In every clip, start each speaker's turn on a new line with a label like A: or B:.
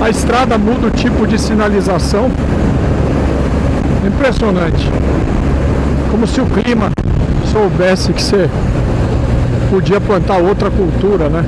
A: A estrada muda o tipo de sinalização. Impressionante. Como se o clima soubesse que você podia plantar outra cultura, né?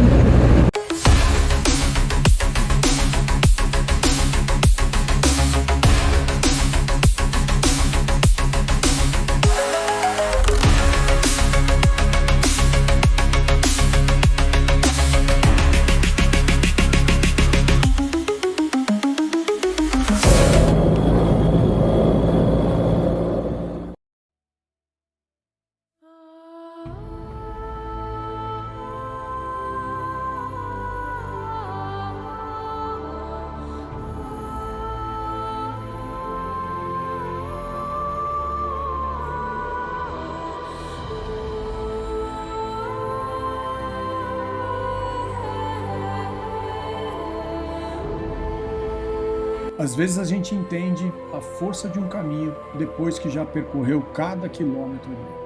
B: Às vezes a gente entende a força de um caminho depois que já percorreu cada quilômetro dele.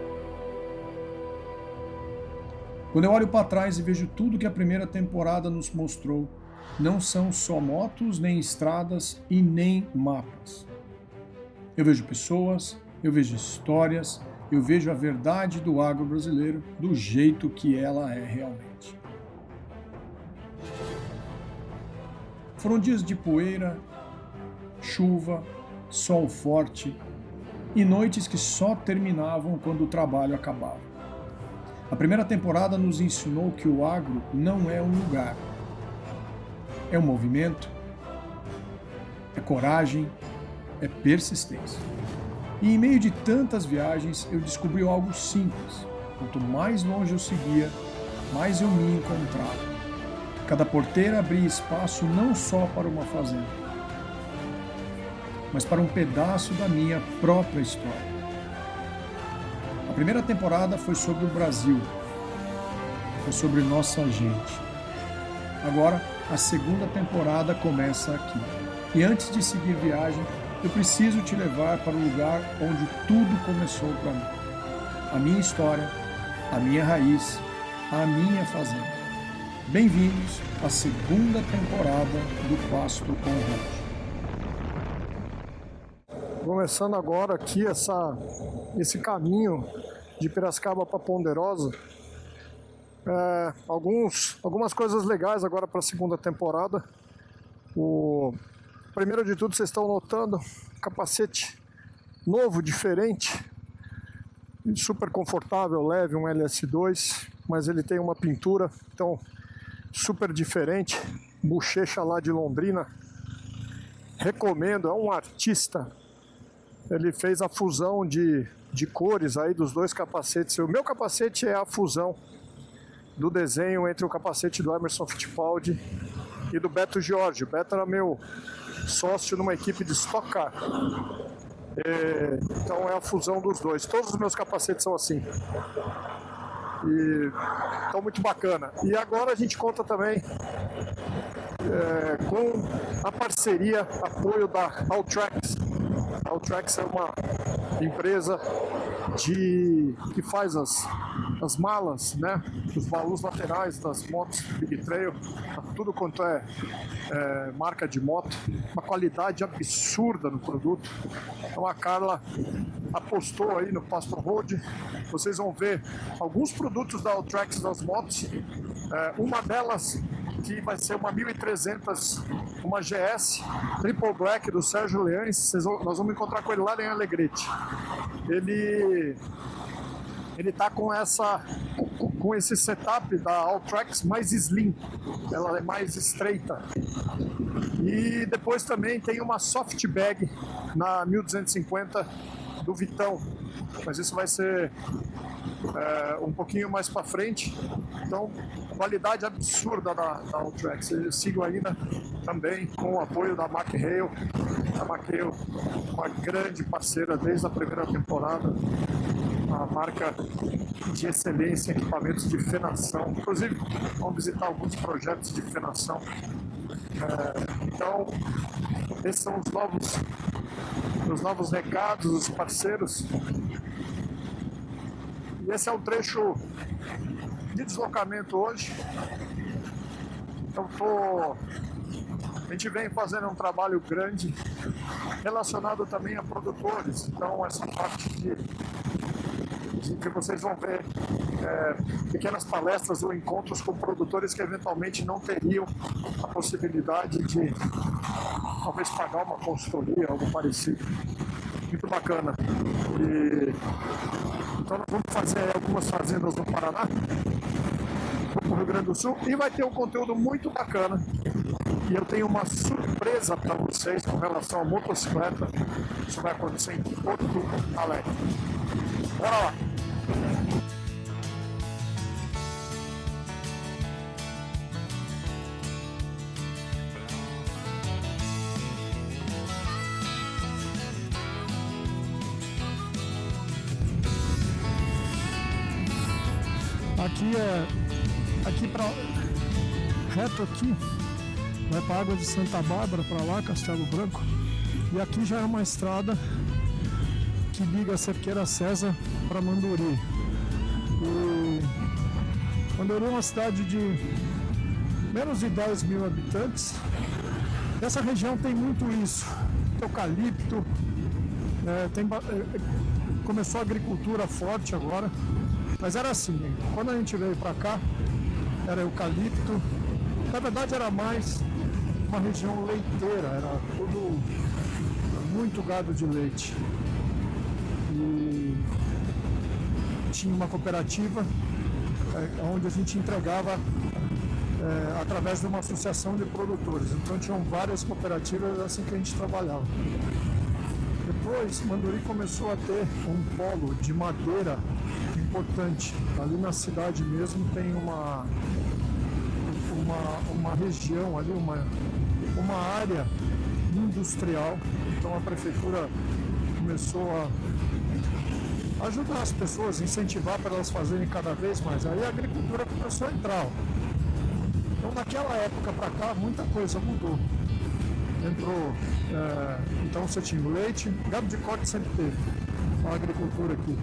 B: Quando eu olho para trás e vejo tudo que a primeira temporada nos mostrou, não são só motos, nem estradas e nem mapas. Eu vejo pessoas, eu vejo histórias, eu vejo a verdade do agro brasileiro do jeito que ela é realmente. Foram dias de poeira, chuva, sol forte e noites que só terminavam quando o trabalho acabava. A primeira temporada nos ensinou que o agro não é um lugar, é um movimento, é coragem, é persistência. E em meio de tantas viagens eu descobri algo simples. Quanto mais longe eu seguia, mais eu me encontrava. Cada porteira abria espaço não só para uma fazenda, mas para um pedaço da minha própria história. A primeira temporada foi sobre o Brasil, foi sobre nossa gente. Agora, a segunda temporada começa aqui. E antes de seguir viagem, eu preciso te levar para o lugar onde tudo começou para mim. A minha história, a minha raiz, a minha fazenda. Bem-vindos à segunda temporada do Pasto com Rancho.
A: Começando agora aqui esse caminho de Piracicaba para Ponderosa. Algumas coisas legais agora para a segunda temporada. Primeiro de tudo, vocês estão notando capacete novo, diferente, super confortável, leve, um LS2, mas ele tem uma pintura, então super diferente. Bochecha lá de Londrina, recomendo, é um artista. Ele fez a fusão de cores aí dos dois capacetes. O meu capacete é a fusão do desenho entre o capacete do Emerson Fittipaldi e do Beto Jorge. O Beto era meu sócio numa equipe de Stock Car. Então é a fusão dos dois. Todos os meus capacetes são assim. Então muito bacana. E agora a gente conta também com a parceria, apoio da Alltrax. A Alltrax é uma empresa que faz as malas, né? Os baús laterais das motos Big Trail, tudo quanto é marca de moto, uma qualidade absurda no produto. Então a Carla apostou aí no Pasto Road. Vocês vão ver alguns produtos da Alltrax das motos. Uma delas que vai ser uma 1300, uma GS Triple Black do Sérgio Leães. Nós vamos encontrar com ele lá em Alegrete. Ele tá com esse setup da Alltrax mais slim, ela é mais estreita. E depois também tem uma soft bag na 1250 do Vitão, mas isso vai ser um pouquinho mais para frente. Então, qualidade absurda da Alltrax. Eu sigo ainda também com o apoio da McHale. A McHale, uma grande parceira desde a primeira temporada, uma marca de excelência em equipamentos de fenação. Inclusive, vamos visitar alguns projetos de fenação. Então, esses são os novos recados, os parceiros. E esse é o trecho de deslocamento hoje. Eu estou A gente vem fazendo um trabalho grande relacionado também a produtores. Então, essa parte de que vocês vão ver pequenas palestras ou encontros com produtores que eventualmente não teriam a possibilidade de talvez pagar uma consultoria, algo parecido. Muito bacana. Então nós vamos fazer algumas fazendas no Paraná, no Rio Grande do Sul, e vai ter um conteúdo muito bacana. E eu tenho uma surpresa para vocês com relação à motocicleta. Isso vai acontecer em Porto Alegre. Bora lá! Aqui para reto aqui vai para Água de Santa Bárbara, para lá, Castelo Branco, e aqui já é uma estrada que liga a Cerqueira César para Manduri. E Manduri é uma cidade de menos de 10 mil habitantes. Essa região tem muito isso, eucalipto, começou a agricultura forte agora. Mas era assim, quando a gente veio para cá, era eucalipto. Na verdade era mais uma região leiteira, era tudo muito gado de leite. E tinha uma cooperativa onde a gente entregava através de uma associação de produtores. Então tinham várias cooperativas assim que a gente trabalhava. Depois, Manduri começou a ter um polo de madeira importante. Ali na cidade mesmo tem uma região ali, uma área industrial. Então a prefeitura começou a ajudar as pessoas, incentivar para elas fazerem cada vez mais. Aí a agricultura começou a entrar. Então daquela época para cá muita coisa mudou. Entrou, então você tinha leite, gado de corte sempre teve, a agricultura aqui.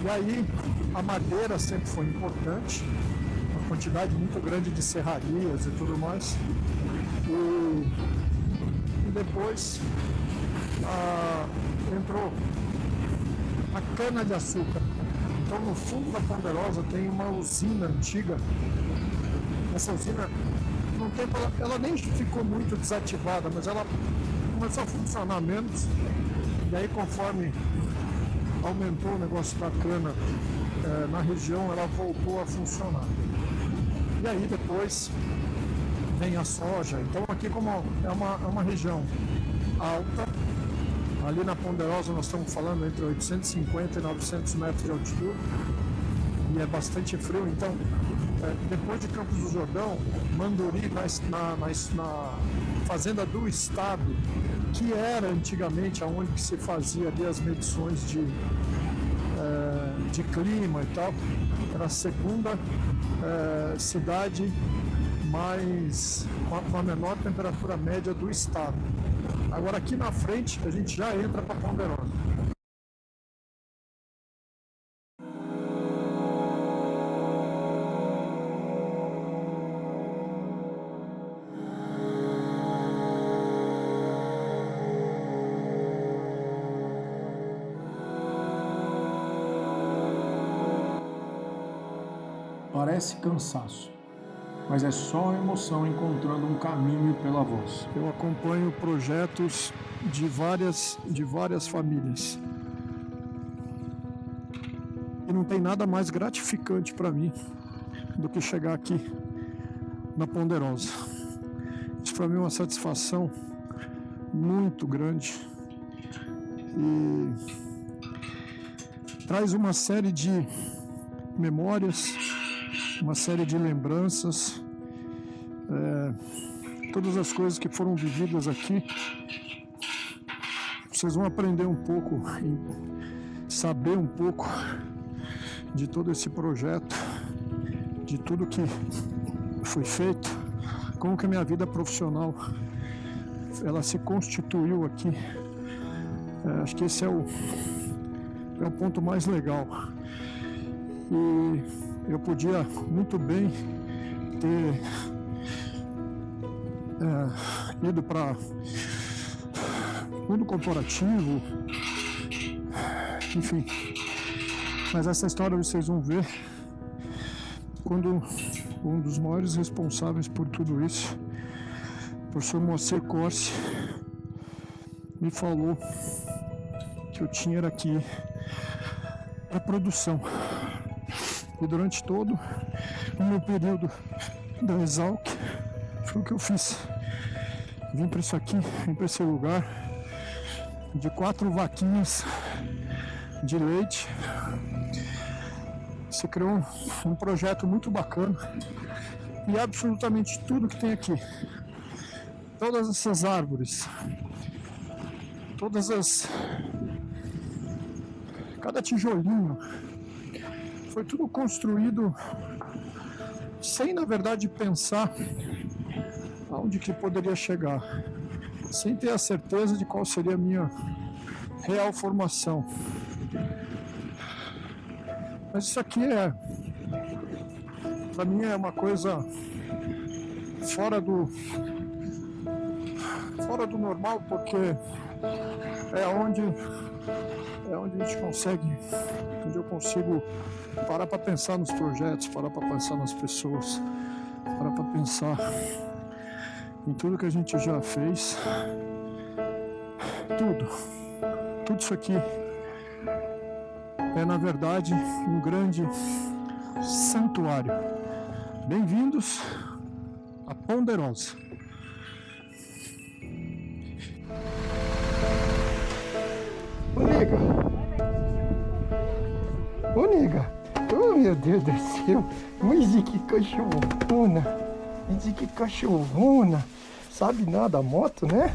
A: E aí a madeira sempre foi importante, uma quantidade muito grande de serrarias e tudo mais. E depois entrou a cana-de-açúcar. Então no fundo da Ponderosa tem uma usina antiga. Essa usina, no tempo, ela nem ficou muito desativada, mas ela começou a funcionar menos. E aí conforme aumentou o negócio da cana na região, ela voltou a funcionar. E aí depois vem a soja. Então aqui como é uma região alta, ali na Ponderosa nós estamos falando entre 850 e 900 metros de altitude, e é bastante frio. Então depois de Campos do Jordão, Manduri, na fazenda do estado, que era antigamente aonde que se fazia ali as medições de clima e tal, era a segunda cidade com a menor temperatura média do estado. Agora aqui na frente a gente já entra para Ponderosa.
B: Parece cansaço, mas é só a emoção encontrando um caminho pela voz.
A: Eu acompanho projetos de várias famílias. E não tem nada mais gratificante para mim do que chegar aqui na Ponderosa. Isso para mim é uma satisfação muito grande e traz uma série de memórias, uma série de lembranças, todas as coisas que foram vividas aqui. Vocês vão aprender um pouco, saber um pouco de todo esse projeto, de tudo que foi feito, como que a minha vida profissional ela se constituiu aqui. Acho que esse é o ponto mais legal. E eu podia muito bem ter ido para mundo corporativo, enfim. Mas essa história vocês vão ver quando um dos maiores responsáveis por tudo isso, o professor Moacir Corsi, me falou que eu tinha aqui a produção. E durante todo o meu período da Exalc, foi o que eu fiz. Vim para isso aqui, vim para esse lugar, de 4 vaquinhas de leite. Você criou um projeto muito bacana. E absolutamente tudo que tem aqui, todas essas árvores, cada tijolinho, foi tudo construído sem, na verdade, pensar aonde que poderia chegar, sem ter a certeza de qual seria a minha real formação. Mas isso aqui para mim é uma coisa fora do normal, porque é onde a gente consegue, onde eu consigo parar para pensar nos projetos, parar para pensar nas pessoas, parar para pensar em tudo que a gente já fez. Tudo isso aqui é, na verdade, um grande santuário. Bem-vindos a Ponderosa. Ô, nega. Ô, nega. Oh, meu Deus do céu. Mas que cachorrona. Mas que cachorrona. Sabe nada a moto, né?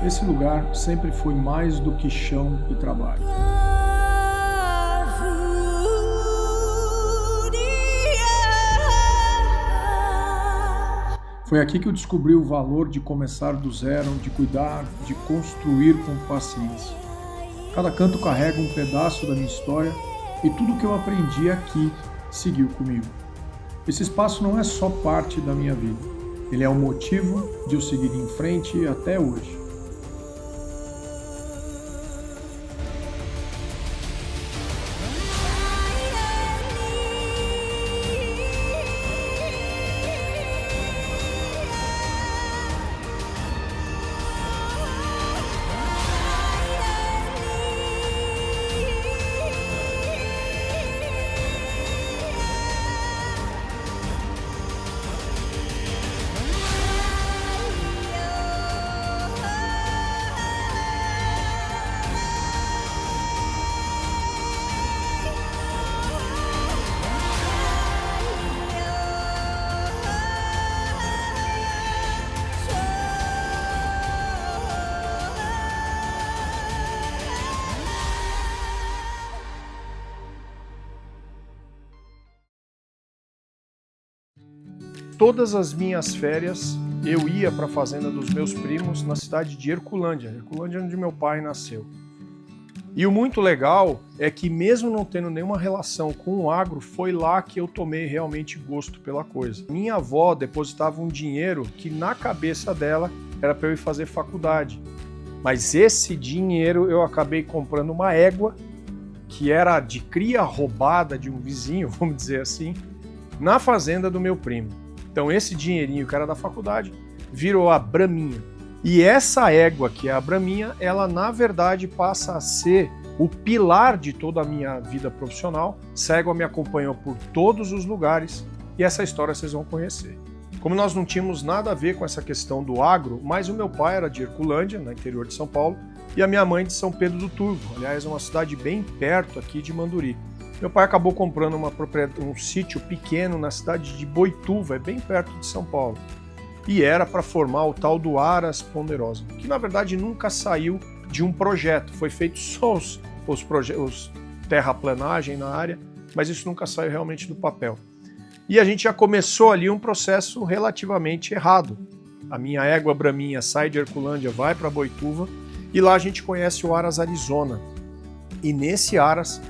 B: Esse lugar sempre foi mais do que chão e trabalho. Foi aqui que eu descobri o valor de começar do zero, de cuidar, de construir com paciência. Cada canto carrega um pedaço da minha história e tudo que eu aprendi aqui seguiu comigo. Esse espaço não é só parte da minha vida, ele é o motivo de eu seguir em frente até hoje. Todas as minhas férias eu ia para a fazenda dos meus primos na cidade de Herculândia, onde meu pai nasceu. E o muito legal é que mesmo não tendo nenhuma relação com o agro, foi lá que eu tomei realmente gosto pela coisa. Minha avó depositava um dinheiro que na cabeça dela era para eu ir fazer faculdade. Mas esse dinheiro eu acabei comprando uma égua, que era de cria roubada de um vizinho, vamos dizer assim, na fazenda do meu primo. Então esse dinheirinho que era da faculdade virou a Braminha. E essa égua que é a Braminha, ela na verdade passa a ser o pilar de toda a minha vida profissional. Essa égua me acompanhou por todos os lugares e essa história vocês vão conhecer. Como nós não tínhamos nada a ver com essa questão do agro, mas o meu pai era de Herculândia, no interior de São Paulo, e a minha mãe de São Pedro do Turvo, aliás, é uma cidade bem perto aqui de Manduri. Meu pai acabou comprando um sítio pequeno na cidade de Boituva, é bem perto de São Paulo. e era para formar o tal do Aras ponderosa, que na verdade nunca saiu de um projeto, foi feito só os terraplanagem na área, mas isso nunca saiu realmente do papel. E a gente já começou ali um processo relativamente errado. A minha égua Braminha sai de Herculândia, vai para Boituva, e lá a gente conhece o Aras Arizona. E nesse Aras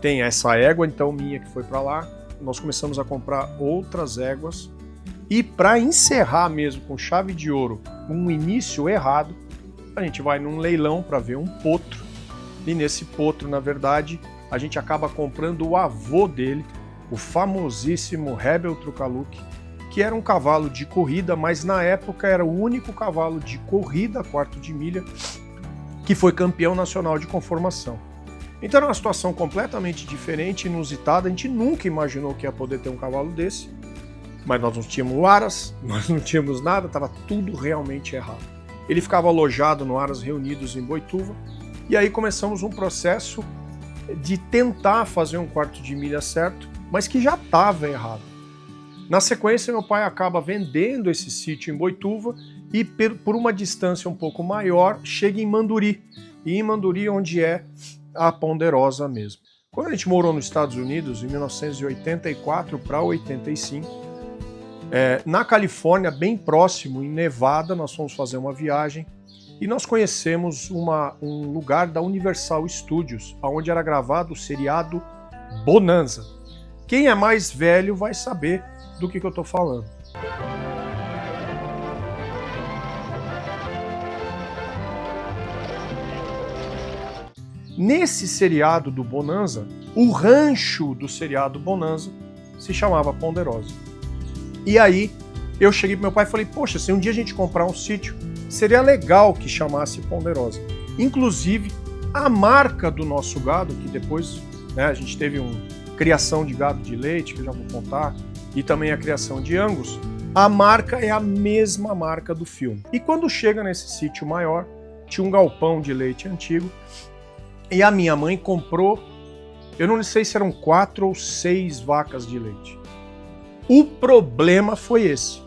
B: tem essa égua, então, minha que foi para lá. Nós começamos a comprar outras éguas. E para encerrar mesmo com chave de ouro, um início errado, a gente vai num leilão para ver um potro. E nesse potro, na verdade, a gente acaba comprando o avô dele, o famosíssimo Rebel Trucaluk, que era um cavalo de corrida, mas na época era o único cavalo de corrida, quarto de milha, que foi campeão nacional de conformação. Então era uma situação completamente diferente, inusitada, a gente nunca imaginou que ia poder ter um cavalo desse, mas nós não tínhamos Aras, nós não tínhamos nada, estava tudo realmente errado. Ele ficava alojado no Aras Reunidos em Boituva, e aí começamos um processo de tentar fazer um quarto de milha certo, mas que já estava errado. Na sequência, meu pai acaba vendendo esse sítio em Boituva e, por uma distância um pouco maior, chega em Manduri. E em Manduri, onde é a Ponderosa mesmo. Quando a gente morou nos Estados Unidos, em 1984 para 85, na Califórnia, bem próximo, em Nevada, nós fomos fazer uma viagem e nós conhecemos um lugar da Universal Studios, onde era gravado o seriado Bonanza. Quem é mais velho vai saber do que eu estou falando. Nesse seriado do Bonanza, o rancho do seriado Bonanza se chamava Ponderosa. E aí eu cheguei pro meu pai e falei, poxa, se um dia a gente comprar um sítio, seria legal que chamasse Ponderosa. Inclusive, a marca do nosso gado, que depois a gente teve criação de gado de leite, que eu já vou contar, e também a criação de Angus, a marca é a mesma marca do filme. E quando chega nesse sítio maior, tinha um galpão de leite antigo, e a minha mãe comprou, eu não sei se eram 4 ou 6 vacas de leite. O problema foi esse,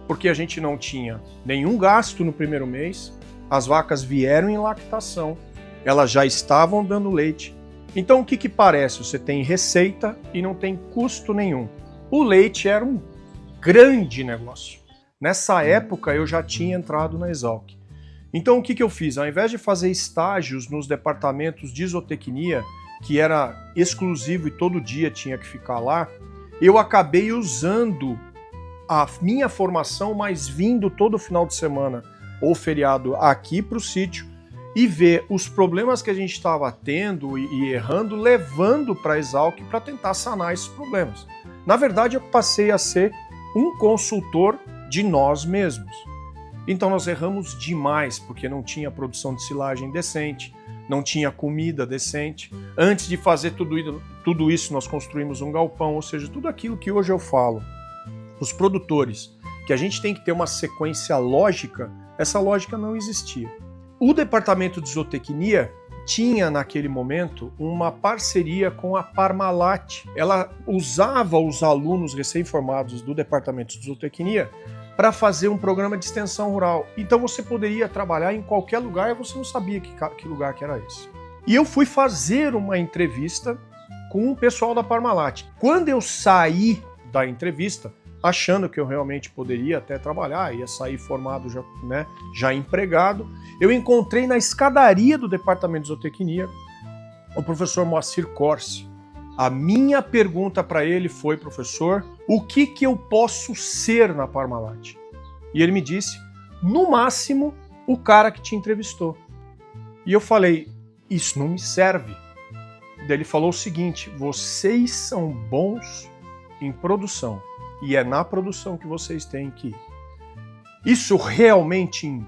B: porque a gente não tinha nenhum gasto no primeiro mês, as vacas vieram em lactação, elas já estavam dando leite. Então o que parece? Você tem receita e não tem custo nenhum. O leite era um grande negócio. Nessa época eu já tinha entrado na Exalc. Então o que eu fiz? Ao invés de fazer estágios nos departamentos de zootecnia, que era exclusivo e todo dia tinha que ficar lá, eu acabei usando a minha formação, mas vindo todo final de semana ou feriado aqui para o sítio e ver os problemas que a gente estava tendo e errando, levando para a Exalc para tentar sanar esses problemas. Na verdade, eu passei a ser um consultor de nós mesmos. Então nós erramos demais, porque não tinha produção de silagem decente, não tinha comida decente. Antes de fazer tudo isso, nós construímos um galpão, ou seja, tudo aquilo que hoje eu falo. Os produtores, que a gente tem que ter uma sequência lógica, essa lógica não existia. O departamento de zootecnia tinha naquele momento uma parceria com a Parmalat. Ela usava os alunos recém-formados do departamento de zootecnia para fazer um programa de extensão rural. Então você poderia trabalhar em qualquer lugar e você não sabia que lugar que era esse. E eu fui fazer uma entrevista com o pessoal da Parmalat. Quando eu saí da entrevista, achando que eu realmente poderia até trabalhar, ia sair formado já empregado, eu encontrei na escadaria do departamento de zootecnia o professor Moacir Corsi. A minha pergunta para ele foi, professor, o que eu posso ser na Parmalat? E ele me disse, no máximo, o cara que te entrevistou. E eu falei, isso não me serve. Daí ele falou o seguinte, vocês são bons em produção. E é na produção que vocês têm que ir. Isso realmente em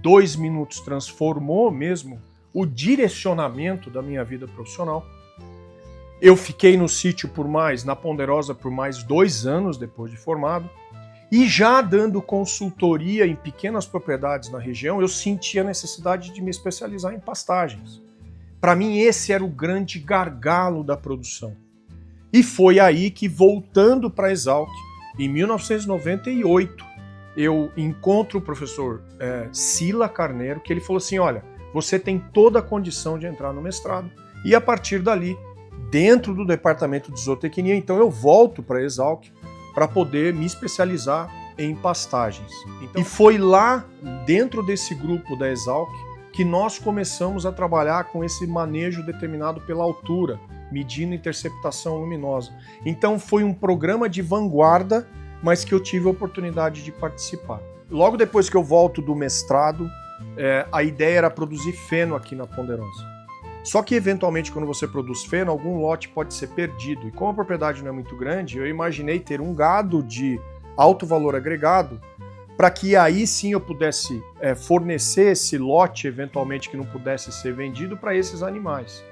B: 2 minutos transformou mesmo o direcionamento da minha vida profissional. Eu fiquei no sítio na Ponderosa por mais 2 anos depois de formado. E já dando consultoria em pequenas propriedades na região, eu senti a necessidade de me especializar em pastagens. Para mim esse era o grande gargalo da produção. E foi aí que, voltando para a Exalc, em 1998, eu encontro o professor Sila Carneiro, que ele falou assim, olha, você tem toda a condição de entrar no mestrado, e a partir dali, dentro do departamento de zootecnia, então eu volto para a Exalc para poder me especializar em pastagens. Então, e foi lá, dentro desse grupo da Exalc, que nós começamos a trabalhar com esse manejo determinado pela altura, medindo interceptação luminosa. Então foi um programa de vanguarda, mas que eu tive a oportunidade de participar. Logo depois que eu volto do mestrado, a ideia era produzir feno aqui na Ponderosa. Só que, eventualmente, quando você produz feno, algum lote pode ser perdido. E como a propriedade não é muito grande, eu imaginei ter um gado de alto valor agregado para que aí sim eu pudesse fornecer esse lote, eventualmente, que não pudesse ser vendido para esses animais.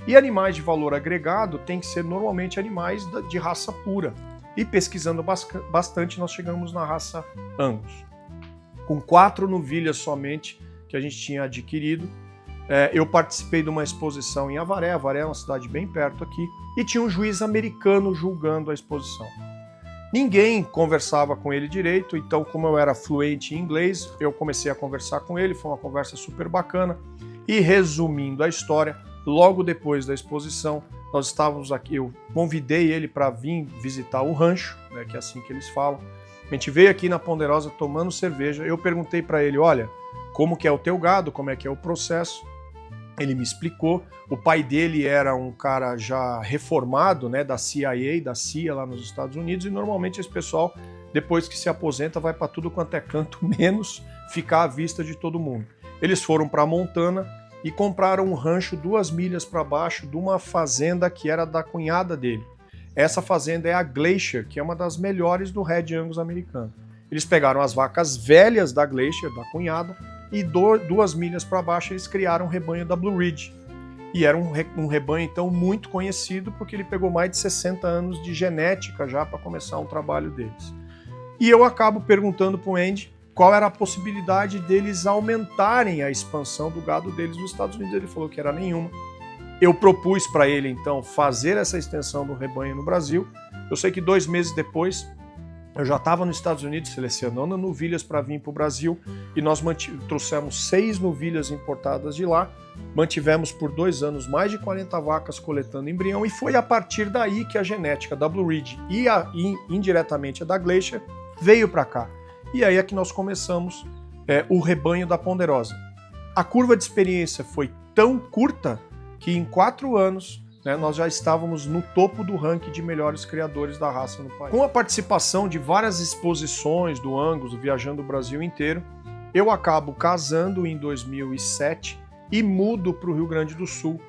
B: E animais de valor agregado tem que ser normalmente animais de raça pura. E pesquisando bastante, nós chegamos na raça Angus. Com 4 novilhas somente que a gente tinha adquirido, eu participei de uma exposição em Avaré. Avaré é uma cidade bem perto aqui, e tinha um juiz americano julgando a exposição. Ninguém conversava com ele direito, então como eu era fluente em inglês, eu comecei a conversar com ele, foi uma conversa super bacana. E resumindo a história, logo depois da exposição, nós estávamos aqui, eu convidei ele para vir visitar o rancho, né, que é assim que eles falam. A gente veio aqui na Ponderosa tomando cerveja, eu perguntei para ele, olha, como que é o teu gado, como é que é o processo? Ele me explicou. O pai dele era um cara já reformado, né, da CIA, da CIA lá nos Estados Unidos, e normalmente esse pessoal, depois que se aposenta, vai para tudo quanto é canto, menos ficar à vista de todo mundo. Eles foram para Montana e compraram um rancho 2 milhas para baixo de uma fazenda que era da cunhada dele. Essa fazenda é a Glacier, que é uma das melhores do Red Angus americano. Eles pegaram as vacas velhas da Glacier, da cunhada, e 2 milhas para baixo eles criaram um rebanho da Blue Ridge. E era um rebanho, então, muito conhecido, porque ele pegou mais de 60 anos de genética já para começar um trabalho deles. E eu acabo perguntando para o Andy qual era a possibilidade deles aumentarem a expansão do gado deles nos Estados Unidos. Ele falou que era nenhuma. Eu propus para ele, então, fazer essa extensão do rebanho no Brasil. Eu sei que 2 meses depois, eu já estava nos Estados Unidos selecionando novilhas para vir para o Brasil, e nós trouxemos 6 novilhas importadas de lá, mantivemos por 2 anos mais de 40 vacas coletando embrião, e foi a partir daí que a genética da Blue Ridge e indiretamente a da Glacier veio para cá. E aí é que nós começamos o rebanho da Ponderosa. A curva de experiência foi tão curta que em 4 anos nós já estávamos no topo do ranking de melhores criadores da raça no país. Com a participação de várias exposições do Angus, viajando o Brasil inteiro, eu acabo casando em 2007 e mudo para o Rio Grande do Sul.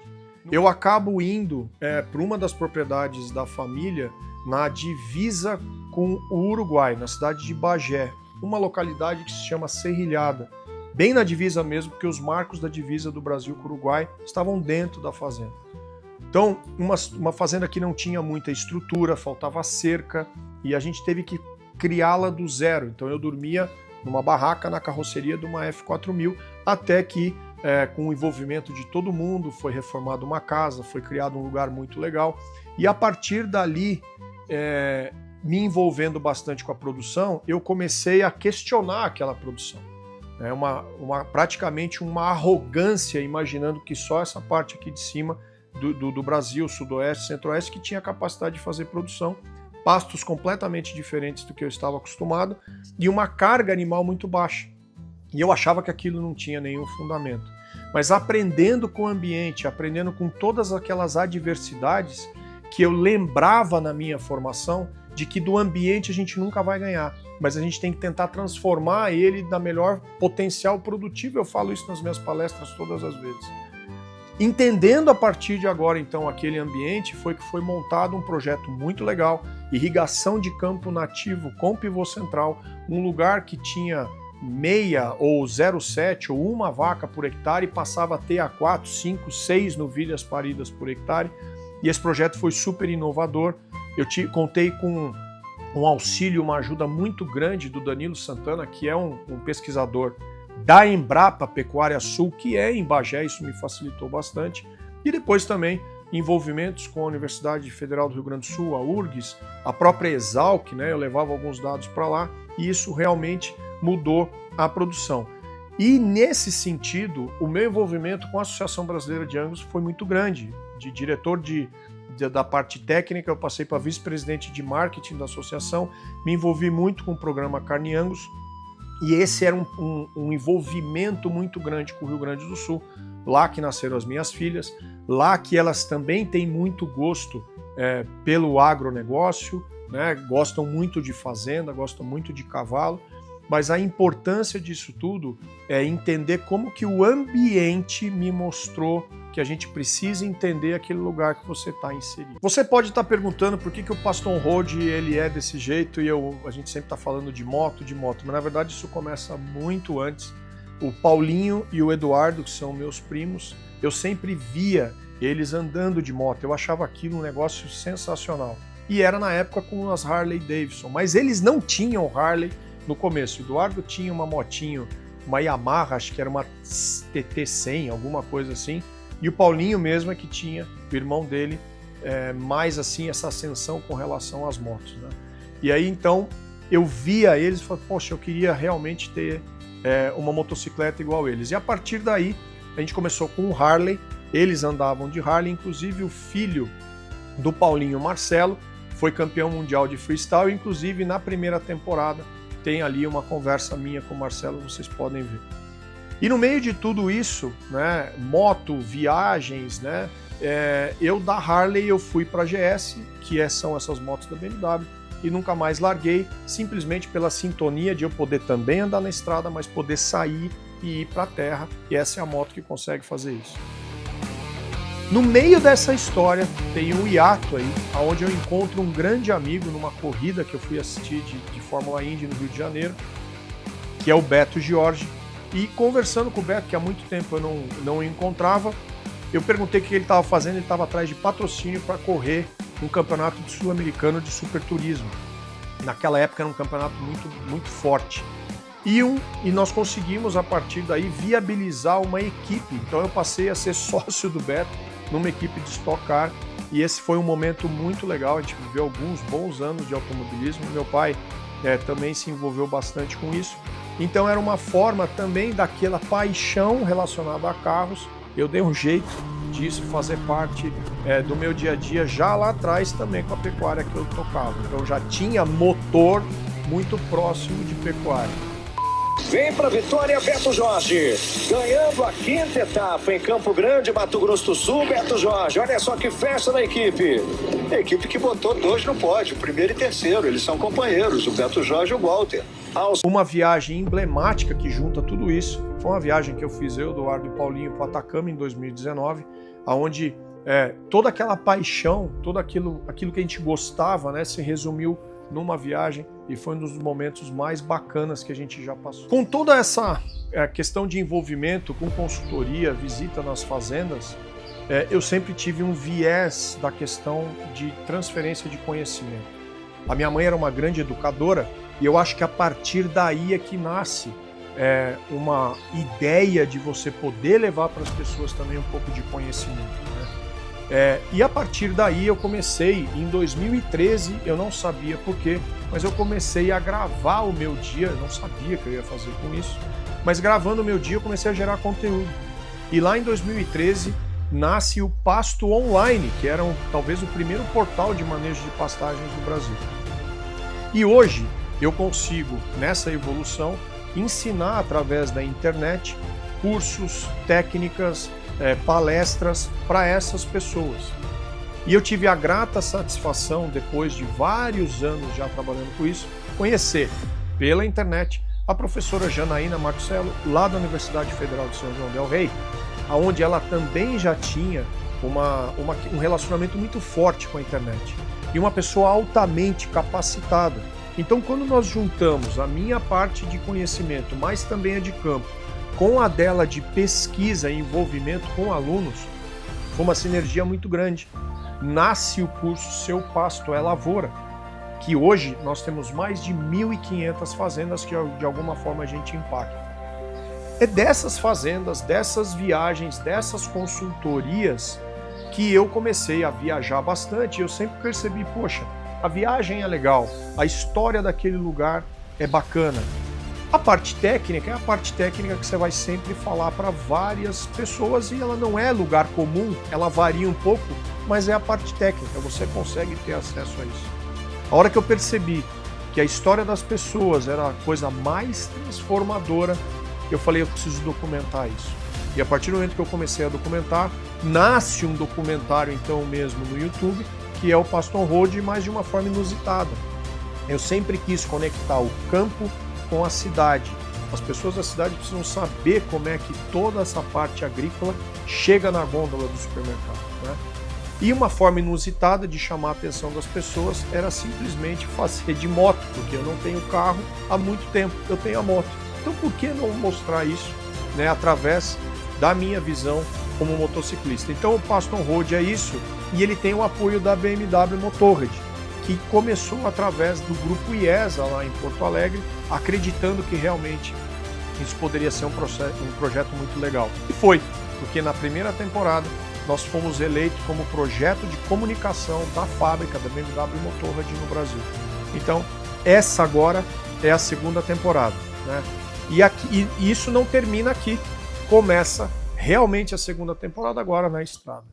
B: Eu acabo indo para uma das propriedades da família na divisa com o Uruguai, na cidade de Bagé, uma localidade que se chama Serrilhada, bem na divisa mesmo, porque os marcos da divisa do Brasil com o Uruguai estavam dentro da fazenda. Então, uma fazenda que não tinha muita estrutura, faltava cerca, e a gente teve que criá-la do zero. Então eu dormia numa barraca na carroceria de uma F4000, até que, com o envolvimento de todo mundo, foi reformada uma casa, foi criado um lugar muito legal, e a partir dali, me envolvendo bastante com a produção, eu comecei a questionar aquela produção. Praticamente uma arrogância, imaginando que só essa parte aqui de cima do Brasil, sudoeste, centro-oeste, que tinha capacidade de fazer produção, pastos completamente diferentes do que eu estava acostumado e uma carga animal muito baixa. E eu achava que aquilo não tinha nenhum fundamento. Mas aprendendo com o ambiente, aprendendo com todas aquelas adversidades que eu lembrava na minha formação de que do ambiente a gente nunca vai ganhar, mas a gente tem que tentar transformar ele na melhor potencial produtivo. Eu falo isso nas minhas palestras todas as vezes. Entendendo a partir de agora, então, aquele ambiente, foi que foi montado um projeto muito legal, irrigação de campo nativo com pivô central, um lugar que tinha meia ou 0,7 ou uma vaca por hectare, passava a ter a 4, 5, 6 novilhas paridas por hectare, e esse projeto foi super inovador. Eu contei com um auxílio, uma ajuda muito grande do Danilo Santana, que é um pesquisador da Embrapa Pecuária Sul, que é em Bagé, isso me facilitou bastante. E depois também envolvimentos com a Universidade Federal do Rio Grande do Sul, a URGS, a própria Exalc, eu levava alguns dados para lá, e isso realmente mudou a produção. E nesse sentido, o meu envolvimento com a Associação Brasileira de Angus foi muito grande. De diretor da parte técnica, eu passei para vice-presidente de marketing da associação, me envolvi muito com o programa Carne Angus, e esse era um envolvimento muito grande com o Rio Grande do Sul, lá que nasceram as minhas filhas, lá que elas também têm muito gosto pelo agronegócio, né? Gostam muito de fazenda, gostam muito de cavalo, mas a importância disso tudo é entender como que o ambiente me mostrou que a gente precisa entender aquele lugar que você está inserido. Você pode estar perguntando por que o Paston Road ele é desse jeito e a gente sempre está falando de moto, mas na verdade isso começa muito antes. O Paulinho e o Eduardo, que são meus primos, eu sempre via eles andando de moto, eu achava aquilo um negócio sensacional. E era na época com as Harley Davidson, mas eles não tinham Harley no começo. O Eduardo tinha uma motinho, uma Yamaha, acho que era uma TT100, alguma coisa assim, e o Paulinho mesmo é que tinha, o irmão dele, mais assim essa ascensão com relação às motos, né? E aí então eu via eles e falei, poxa, eu queria realmente ter uma motocicleta igual eles. E a partir daí a gente começou com o Harley, eles andavam de Harley, inclusive o filho do Paulinho, Marcelo, foi campeão mundial de freestyle, inclusive na primeira temporada tem ali uma conversa minha com o Marcelo, vocês podem ver. E no meio de tudo isso, né, moto, viagens, né, eu da Harley eu fui para a GS, que são essas motos da BMW, e nunca mais larguei, simplesmente pela sintonia de eu poder também andar na estrada, mas poder sair e ir para a terra, e essa é a moto que consegue fazer isso. No meio dessa história tem um hiato aí, onde eu encontro um grande amigo numa corrida que eu fui assistir de Fórmula Indy no Rio de Janeiro, que é o Beto Jorge. E conversando com o Beto, que há muito tempo eu não o encontrava, eu perguntei o que ele estava fazendo. Ele estava atrás de patrocínio para correr um campeonato sul-americano de superturismo. Naquela época era um campeonato muito forte. E nós conseguimos, a partir daí, viabilizar uma equipe. Então eu passei a ser sócio do Beto numa equipe de Stock Car, e esse foi um momento muito legal. A gente viveu alguns bons anos de automobilismo. Meu pai também se envolveu bastante com isso. Então era uma forma também daquela paixão relacionada a carros. Eu dei um jeito disso fazer parte do meu dia a dia, já lá atrás também com a pecuária que eu tocava. Então já tinha motor muito próximo de pecuária.
C: Vem para Vitória, Beto Jorge, ganhando a 5ª etapa em Campo Grande, Mato Grosso do Sul. Beto Jorge, olha só que festa da equipe. A equipe que botou 2 no pódio, 1º e 3º, eles são companheiros, o Beto Jorge e o Walter.
B: Uma viagem emblemática que junta tudo isso, foi uma viagem que eu fiz, eu, Eduardo e Paulinho, para Atacama em 2019, onde toda aquela paixão, tudo aquilo que a gente gostava, né, se resumiu numa viagem, e foi um dos momentos mais bacanas que a gente já passou. Com toda essa questão de envolvimento com consultoria, visita nas fazendas, eu sempre tive um viés da questão de transferência de conhecimento. A minha mãe era uma grande educadora, e eu acho que a partir daí é que nasce uma ideia de você poder levar para as pessoas também um pouco de conhecimento, né? E a partir daí eu comecei, em 2013, eu não sabia porquê, mas eu comecei a gravar o meu dia, eu não sabia que eu ia fazer com isso, mas gravando o meu dia eu comecei a gerar conteúdo. E lá em 2013 nasce o Pasto Online, que era talvez o primeiro portal de manejo de pastagens do Brasil. E hoje eu consigo, nessa evolução, ensinar através da internet cursos, técnicas, palestras para essas pessoas. E eu tive a grata satisfação, depois de vários anos já trabalhando com isso, conhecer pela internet a professora Janaína Marcelo, lá da Universidade Federal de São João del Rei, onde ela também já tinha um relacionamento muito forte com a internet. E uma pessoa altamente capacitada. Então, quando nós juntamos a minha parte de conhecimento, mas também a de campo, com a dela de pesquisa e envolvimento com alunos, foi uma sinergia muito grande. Nasce o curso Seu Pasto é Lavoura, que hoje nós temos mais de 1.500 fazendas que de alguma forma a gente impacta. É dessas fazendas, dessas viagens, dessas consultorias que eu comecei a viajar bastante. Eu sempre percebi, poxa, a viagem é legal, a história daquele lugar
D: é bacana. A parte técnica é a parte técnica que você vai sempre falar para várias pessoas e ela não é lugar comum, ela varia um pouco, mas é a parte técnica, você consegue ter acesso a isso. A hora que eu percebi que a história das pessoas era a coisa mais transformadora, eu falei, eu preciso documentar isso. E a partir do momento que eu comecei a documentar, nasce um documentário então mesmo no YouTube, que é o Paston Road, mas de uma forma inusitada. Eu sempre quis conectar o campo com a cidade. As pessoas da cidade precisam saber como é que toda essa parte agrícola chega na gôndola do supermercado, né? E uma forma inusitada de chamar a atenção das pessoas era simplesmente fazer de moto, porque eu não tenho carro há muito tempo, eu tenho a moto. Então por que não mostrar isso, né, através da minha visão como motociclista? Então o Paston Road é isso, e ele tem o apoio da BMW Motorrad, que começou através do grupo IESA lá em Porto Alegre, acreditando que realmente isso poderia ser um projeto muito legal. E foi, porque na primeira temporada nós fomos eleitos como projeto de comunicação da fábrica da BMW Motorrad no Brasil. Então, essa agora é a segunda temporada, né? E isso não termina aqui, começa realmente a segunda temporada agora na estrada.